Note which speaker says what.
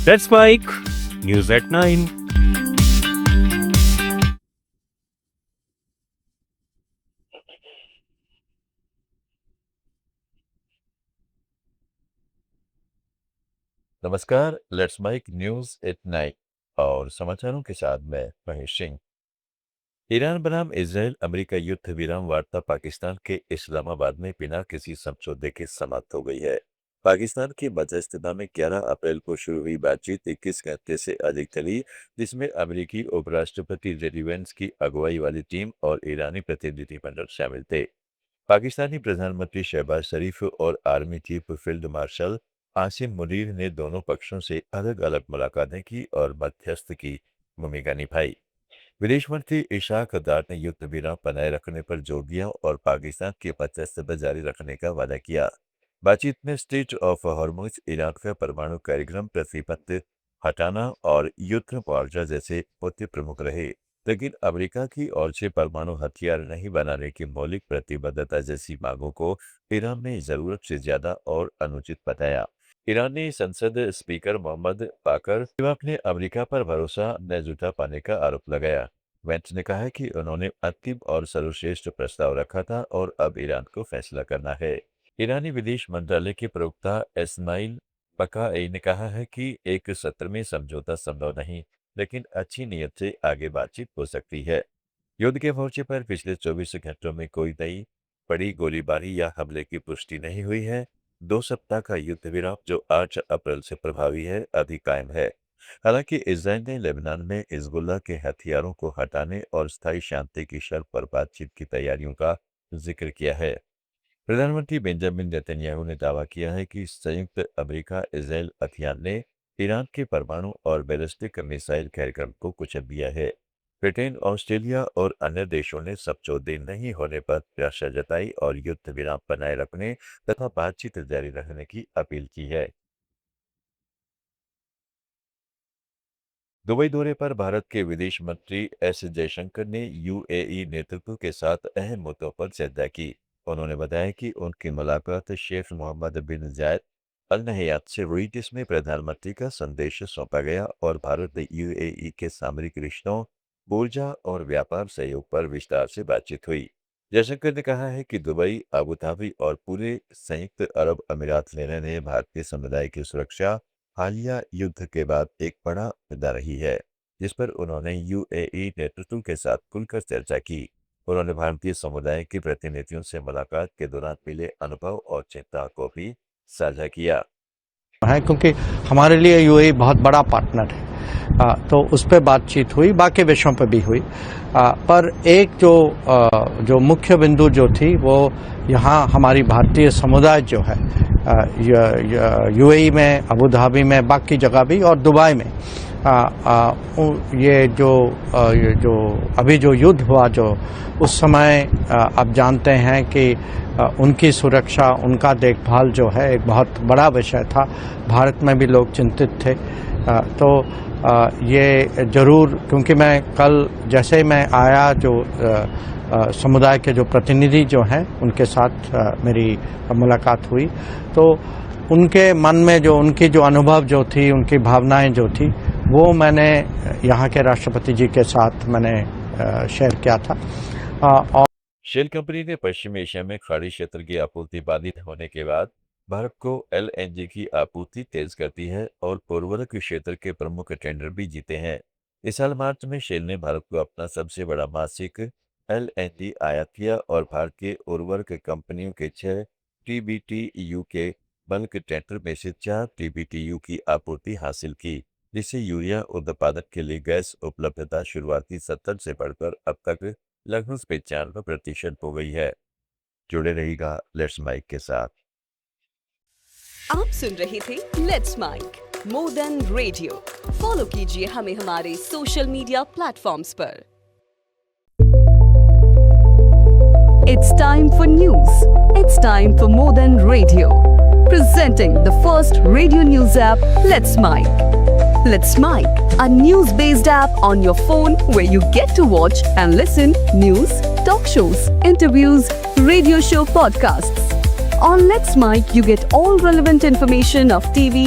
Speaker 1: That's Mike. News at 9.
Speaker 2: नमस्कार, Let's Mic news at night और समाचारों के साथ मैं महेश सिंह। ईरान बनाम इजराइल अमेरिका युद्ध विराम वार्ता पाकिस्तान के इस्लामाबाद में बिना किसी समझौते के समाप्त हो गई है। पाकिस्तान की मध्यस्थता में 11 अप्रैल को शुरू हुई बातचीत 21 घंटे से अधिक चली, जिसमें अमेरिकी उपराष्ट्रपति जेडी वेंस की अगुवाई वाली टीम और ईरानी प्रतिनिधिमंडल शामिल थे। पाकिस्तानी प्रधानमंत्री शहबाज शरीफ और army chief field marshal Asim Munir ने दोनों पक्षों से अलग अलग मुलाकातें की और मध्यस्थ की भूमिका निभाई। विदेश मंत्री इशाक डार ने युद्ध विराम बनाए रखने पर जोर दिया और पाकिस्तान की मध्यस्थता जारी रखने का वादा किया। बातचीत में स्ट्रेट ऑफ हॉर्मुज, ईरान का परमाणु कार्यक्रम, प्रतिबंध हटाना और युद्ध मुआवजा जैसे मुद्दे प्रमुख रहे, लेकिन अमेरिका की ओर से परमाणु हथियार नहीं बनाने की मौलिक प्रतिबद्धता जैसी मांगों को ईरान ने जरूरत से ज्यादा और अनुचित बताया। ईरानी संसद स्पीकर मोहम्मद बाकर इबाक ने अमेरिका पर भरोसा न जुटा पाने का आरोप लगाया। वेंस ने कहा कि उन्होंने अंतिम और सर्वश्रेष्ठ प्रस्ताव रखा था और अब ईरान को फैसला करना है। ईरानी विदेश मंत्रालय के प्रवक्ता इस्माइल बकाई ने कहा है कि एक सत्र में समझौता संभव नहीं, लेकिन अच्छी नीयत से आगे बातचीत हो सकती है। युद्ध के मोर्चे पर पिछले 24 घंटों में कोई नई बड़ी गोलीबारी या हमले की पुष्टि नहीं हुई है। 2 सप्ताह का युद्ध विराम जो 8 अप्रैल से प्रभावी है, अभी कायम है। हालांकि इजराइल ने लेबनान में हिजबुल्लाह के हथियारों को हटाने और स्थायी शांति की शर्त पर बातचीत की तैयारियों का जिक्र किया है। प्रधानमंत्री बेंजामिन नेतन्याहू ने दावा किया है कि संयुक्त अमेरिका इजराइल अभियान ने ईरान के परमाणु और बैलिस्टिक मिसाइल कार्यक्रम को कुचल दिया है। ब्रिटेन, ऑस्ट्रेलिया और अन्य देशों ने समझौते नहीं होने पर निराशा जताई और युद्ध विराम बनाए रखने तथा बातचीत जारी रखने की अपील की है। दुबई दौरे पर भारत के विदेश मंत्री एस जयशंकर ने यूएई नेतृत्व के साथ अहम मुद्दों पर चर्चा की। उन्होंने बताया कि उनकी मुलाकात शेख मोहम्मद बिन जायद अल नहयान से हुई, जिसमें प्रधानमंत्री का संदेश सौंपा गया और भारत यूएई के सामरिक रिश्तों, ऊर्जा और व्यापार सहयोग पर विस्तार से बातचीत हुई। जयशंकर ने कहा है कि दुबई, अबू धाबी और पूरे संयुक्त अरब अमीरात लेने ने भारतीय समुदाय की सुरक्षा हालिया युद्ध के बाद एक बड़ा मुद्दा रही है, जिस पर उन्होंने यूएई नेतृत्व के साथ खुलकर चर्चा की। उन्होंने भारतीय समुदाय के प्रतिनिधियों से मुलाकात के दौरान मिले अनुभव और चिंता को भी साझा किया
Speaker 3: है, क्योंकि हमारे लिए यूएई बहुत बड़ा पार्टनर है। तो उस पर बातचीत हुई, बाकी विषयों पर भी हुई। पर एक जो मुख्य बिंदु जो थी वो यहाँ हमारी भारतीय समुदाय जो है यूएई में, अबू धाबी में, बाकी जगह भी और दुबई में ये जो अभी जो युद्ध हुआ, जो उस समय आप जानते हैं कि उनकी सुरक्षा, उनका देखभाल जो है एक बहुत बड़ा विषय था। भारत में भी लोग चिंतित थे। तो ये जरूर, क्योंकि मैं कल जैसे ही मैं आया, जो समुदाय के जो प्रतिनिधि जो हैं उनके साथ मेरी मुलाकात हुई, तो उनके मन में जो उनकी जो अनुभव जो थी, उनकी भावनाएं जो थी, वो मैंने यहाँ के राष्ट्रपति जी के साथ मैंने शेयर किया था। और
Speaker 2: शेल कंपनी ने पश्चिमी एशिया में खाड़ी क्षेत्र की आपूर्ति बाधित होने के बाद भारत को एलएनजी की आपूर्ति तेज कर दी है और पूर्वोत्तर क्षेत्र के प्रमुख टेंडर भी जीते हैं। इस साल मार्च में शेल ने भारत को अपना सबसे बड़ा मासिक एलएनजी आयात किया और भारत के उर्वरक कंपनियों के 6 टीबीटीयू के बल्क टेंडर में से 4 टीबीटीयू की आपूर्ति हासिल की, जिससे यूरिया उत्पादन के लिए गैस उपलब्धता शुरुआती 70 से बढ़कर अब तक लगभग 95% हो गई है। जुड़े रहिएगा लेट्स माइक के साथ।
Speaker 4: आप सुन रहे थे Let's Mic more than radio. Follow कीजिए हमें हमारे सोशल मीडिया प्लेटफॉर्म्स पर। It's time for news. It's time for more than radio. Presenting the first radio news app, Let's Mic. Let's Mic, a news-based app on your phone where you get to watch and listen news, talk shows, interviews, radio show podcasts. On Let's Mic, you get all relevant information of TV,